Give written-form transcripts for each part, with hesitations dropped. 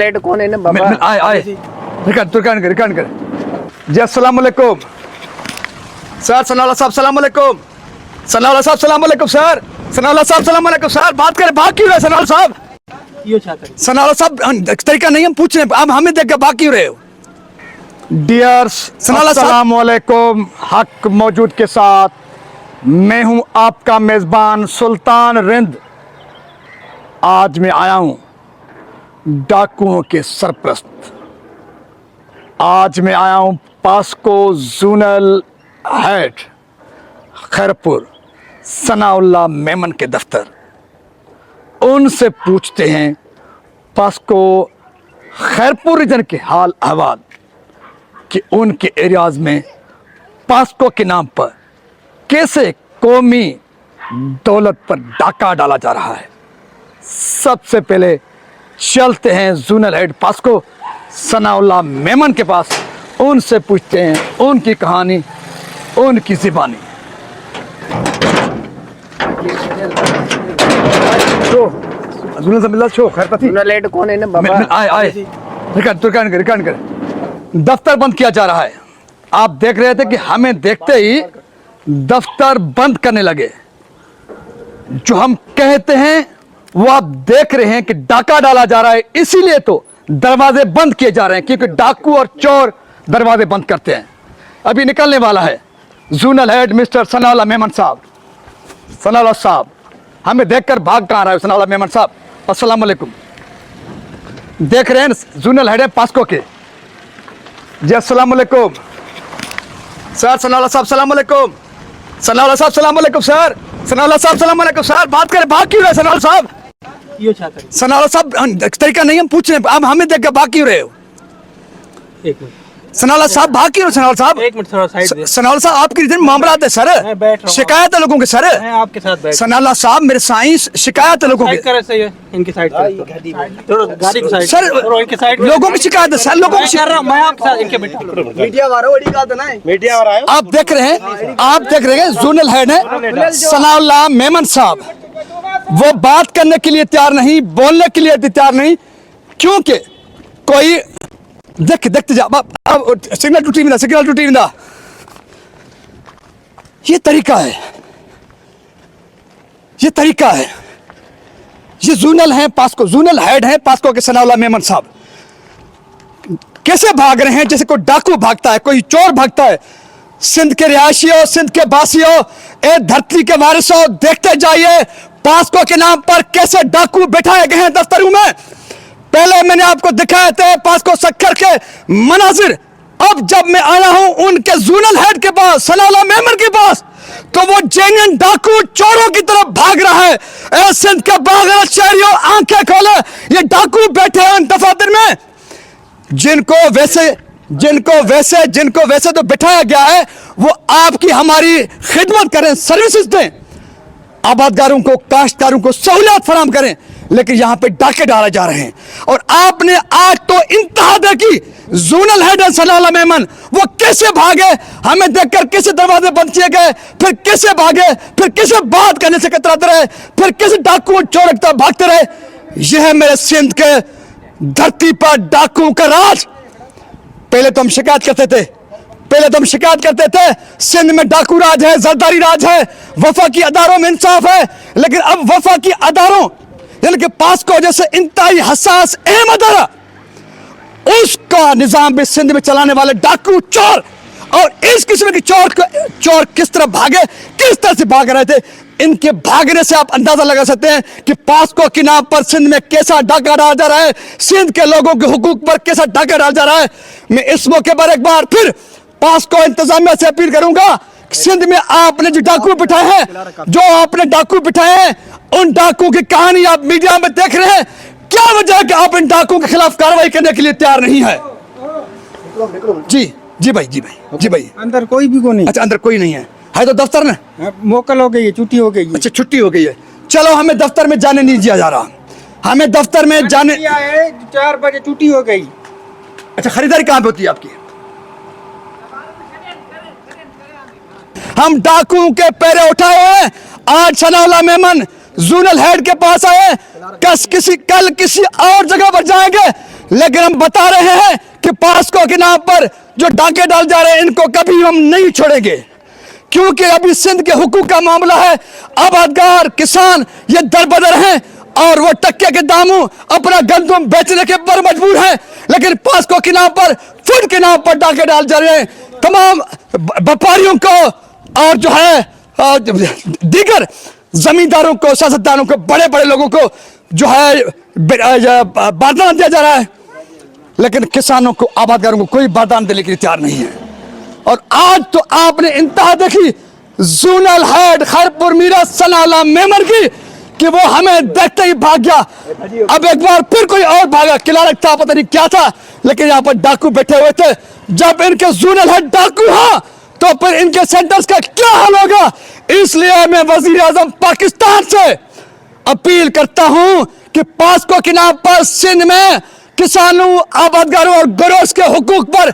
Late कौन है ना बाबा आए आए रिकॉर्ड कर जी अस्सलाम वालेकुम सर सनाउल्लाह साहब सलाम वालेकुम सनाउल्लाह साहब सलाम वालेकुम सर सनाउल्लाह साहब सलाम वालेकुम सर बात करें भाग क्यों रहे सनाउल्लाह साहब यो चाहते हैं सनाउल्लाह साहब तरीका नहीं हम पूछ रहे हैं अब हमें देख के भाग क्यों रहे हो डियर्स सनाउल्लाह अस्सलाम वालेकुम हक मौजूद के साथ मैं हूं आपका मेजबान सुल्तान रिंद आज मैं आया हूं डाकुओं के सरप्रस्त आज मैं आया हूं POCSO zonal head Khairpur Sanaullah Memon के दफ्तर उनसे पूछते हैं पास्को खैरपुर रीजन के हाल अहवाल कि उनके एरियाज में पास्को के नाम पर कैसे कौमी दौलत पर डाका डाला जा रहा है। सबसे पहले चलते हैं zonal head POCSO Sanaullah Memon के पास उनसे पूछते हैं उनकी कहानी उनकी ज़बानी। शो खैरतती लेट कौन है ना बाबा आए रिकॉर्ड कर दफ्तर बंद किया जा रहा है। आप देख रहे थे कि हमें देखते ही दफ्तर बंद करने लगे। जो हम कहते हैं वो आप देख रहे हैं कि डाका डाला जा रहा है इसीलिए तो दरवाजे बंद किए जा रहे हैं क्योंकि डाकू और चोर दरवाजे बंद करते हैं। अभी निकलने वाला है zonal head mister Sanaullah Memon साहब। सनाउल्लाह साहब हमें देखकर भाग कहाँ रहा है सनाउल्लाह मेमन साहब अस्सलाम वालेकुम। देख रहे हैं जोनल हेड है पास्को के जी अस्सलाम वालेकुम सर सनाउल्लाह साहब सलाम वालेकुम सनाउल्लाह साहब सलाम वालेकुम सर सनाउल्लाह साहब सलाम वालेकुम सर बात करें भाग क्यों रहे सनाउल्लाह साहब यो चाहते हैं सनाउल्लाह साहब तरीका नहीं हम पूछ रहे हैं अब हमें देख के भाग क्यों रहे हो। एक मिनट सनाउल्लाह साहब भाग क्यों रहे सनाउल्लाह साहब एक मिनट थोड़ा साइड दे सनाउल्लाह साहब आपकी रीजन मामला है सर मैं बैठ रहा हूँ शिकायत है लोगों के सर मैं आपके साथ बैठ सनाउल्लाह साहब मेरे साइंस शिकायत है लोगों साइड के कर सही है इनकी साइड थोड़ा गाड़ी को साइड सर थोड़ा इनकी साइड लोगों की शिकायत है सर लोगों की कर रहा हूं मैं आपके साथ इनके मीडिया वाला बड़ी बात है ना मीडिया वाला है आप देख रहे हैं जोनल हेड है सनाउल्लाह मेमन साहब वो बात करने के लिए तैयार नहीं बोलने के लिए तैयार नहीं क्योंकि कोई देखते जा अब सिग्नल टूटी मिला ये तरीका है ये जोनल है पास्को जोनल हेड है पास्को के सनाउल्लाह मेमन साहब कैसे भाग रहे हैं जैसे कोई डाकू भागता है कोई चोर भागता है। सिंध के रिहायशियों सिंध के बासियों ए धरती के वारिसों देखते जाइए पास्को के नाम पर कैसे डाकू बैठाए गए हैं दफ्तरों में। पहले मैंने आपको दिखाए थे पास्को सक्कर के मनाजिर अब जब मैं आया हूं उनके जोनल हेड के पास सनाउल्लाह मेमन के पास तो वो जेन्युइन डाकू चोरों की तरफ भाग रहा है। ए सिंध के बागरत शहरियों आंखें खोले ये डाकू बैठे हैं दफातर में जिनको वैसे तो बिठाया गया है वो आपकी हमारी खिदमत करें सर्विसेज दें आबादगारों को काश्तकारों को सहूलियत फराम करें लेकिन यहां पे डाके डाले जा रहे हैं। और आपने आज तो इंतहा देखी जोनल हेड सनाउल्लाह मेमन वो कैसे भागे हमें देखकर कैसे दरवाजे बंद किए गए फिर कैसे भागे फिर कैसे बात करने से कतराते रहे फिर कैसे डाकू चोर की तरफ भागते रहे। यह है मेरे सिंध के धरती पर डाकुओं का राज। पहले तो हम शिकायत करते थे सिंध में डाकू राज है जरदारी राज है वफाकी अदारों में इंसाफ है लेकिन अब वफाकी अदारों यानी कि पास्को जैसे इंतहाई हसास अहम अदारा उसका निजाम भी सिंध में चलाने वाले डाकू चोर और इस किस्म के चोर किस तरह भागे किस तरह से भाग रहे थे इनके भागने से आप अंदाजा लगा सकते हैं कि पास्को के नाम पर सिंध में कैसा डाका डाला जा रहा है सिंध के लोगों के हुकूक पर कैसा डाका डाला जा रहा है। मैं इस मौके पर एक बार फिर पास्को इंतजामिया से अपील करूंगा सिंध में आपने जो डाकू बिठाए हैं उन डाकू की कहानी आप मीडिया में देख रहे हैं क्या वजह है कि आप इन डाकू के खिलाफ कार्रवाई करने के लिए तैयार नहीं है। जी भाई अंदर कोई भी को नहीं अच्छा अंदर कोई नहीं है तो दफ्तर में मोकल हो गई है छुट्टी हो गई है। अच्छा छुट्टी हो गई है चलो हमें दफ्तर में जाने नहीं दिया जा रहा हमें दफ्तर में जाने 4 बजे छुट्टी हो गई। अच्छा खरीदारी कहाँ पे होती है आपकी हम डाकुओं के पैरे उठाए हैं आज सनाउल्लाह मेमन जोनल हेड के पास आए, कल किसी और जगह पर जाएंगे, लेकिन हम बता रहे हैं कि पास्को के नाम पर जो डाके डाल जा रहे हैं इनको कभी हम नहीं छोड़ेंगे, क्योंकि अभी सिंध के हुकूक का मामला है। आबादगार किसान ये दरबदर हैं और वो टक्के के दामों अपना गंदम बेचने के पर मजबूर हैं, लेकिन पास्को के नाम पर, फूड के नाम पर डाके डाल जा रहे हैं। तमाम व्यापारियों को और जो है दीगर जमींदारों को, सियासतदानों को, बड़े बड़े लोगों को जो है बारदान दिया जा रहा है, लेकिन किसानों को, आबादगारों को कोई बारदान देने के लिए तैयार नहीं है। और आज तो आपने इंतहा देखी जोनल हेड खैरपुर मीरा सनाला मेमन की कि वो हमें देखते ही भाग गया। अब एक बार फिर कोई और भागा, किला रखता पता नहीं क्या था, लेकिन यहाँ पर डाकू बैठे हुए थे। जब इनके जोनल हेड डाकू हाँ, तो फिर इनके सेंटर्स का क्या हाल होगा। इसलिए मैं वजीर आजम पाकिस्तान से अपील करता हूं कि पास्को के नाम पर सिंध में किसानों, आबादगारों और गरोस के हुकूक पर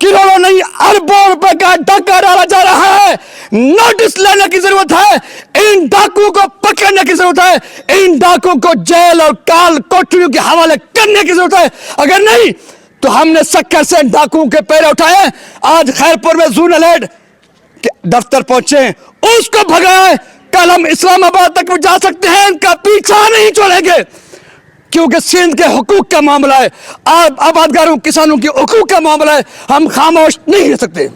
करोड़ों नहीं अरबों रुपए का डाका डाला जा रहा है। नोटिस लेने की जरूरत है, इन डाकुओं को पकड़ने की जरूरत है, इन डाकुओं को जेल और काल कोठरियों के हवाले करने की जरूरत है। अगर नहीं तो हमने सक्कर से डाकुओं के पैर उठाए, आज खैरपुर में जोनल हेड के दफ्तर पहुंचे, उसको भगाए, कल हम इस्लामाबाद तक जा सकते हैं, इनका पीछा नहीं छोड़ेंगे, क्योंकि सिंध के हुकूक का मामला है, आबादगारों किसानों के हुकूक का मामला है, हम खामोश नहीं रह सकते।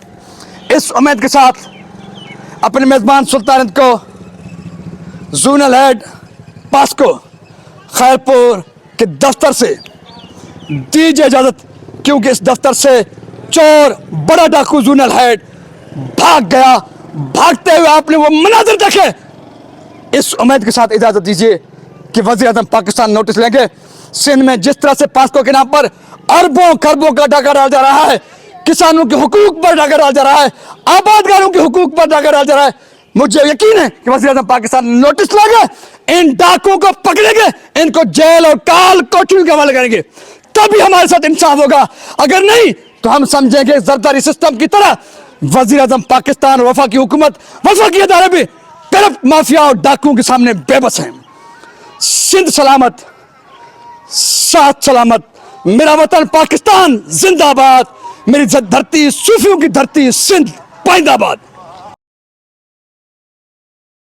इस उम्मीद के साथ अपने मेजबान सुल्तानत को जोनल हेड पास्को खैरपुर के दफ्तर से दीजिए इजाजत, क्योंकि इस दफ्तर से चोर बड़ा डाकू जोनल हेड भाग गया। भागते हुए आपने वो मनाजर देखे। इस उम्मीद के साथ इजाजत दीजिए कि वज़ीर आज़म पाकिस्तान नोटिस लेंगे। सिंध में जिस तरह से पास्को के नाम पर अरबों खरबों का डाका डाला जा रहा है, किसानों के हुकूक पर डाका डाला जा रहा है, आबादगारों के हुकूक पर डाका डाला जा रहा है, मुझे यकीन है कि वज़ीर आज़म पाकिस्तान नोटिस लेंगे, इन डाकुओं को पकड़ेंगे, इनको जेल और काल कोठरियों के हवाले करेंगे, तभी हमारे साथ इंसाफ होगा। अगर नहीं तो हम समझेंगे जरदारी सिस्टम की तरह वज़ीर आज़म पाकिस्तान, वफा की हुकूमत, वफा की अदालत भी करप्ट माफिया और डाकुओं के सामने बेबस हैं। सिंध सलामत, साथ सलामत, मेरा वतन पाकिस्तान जिंदाबाद, मेरी धरती सूफियों की धरती सिंध पाइंदाबाद।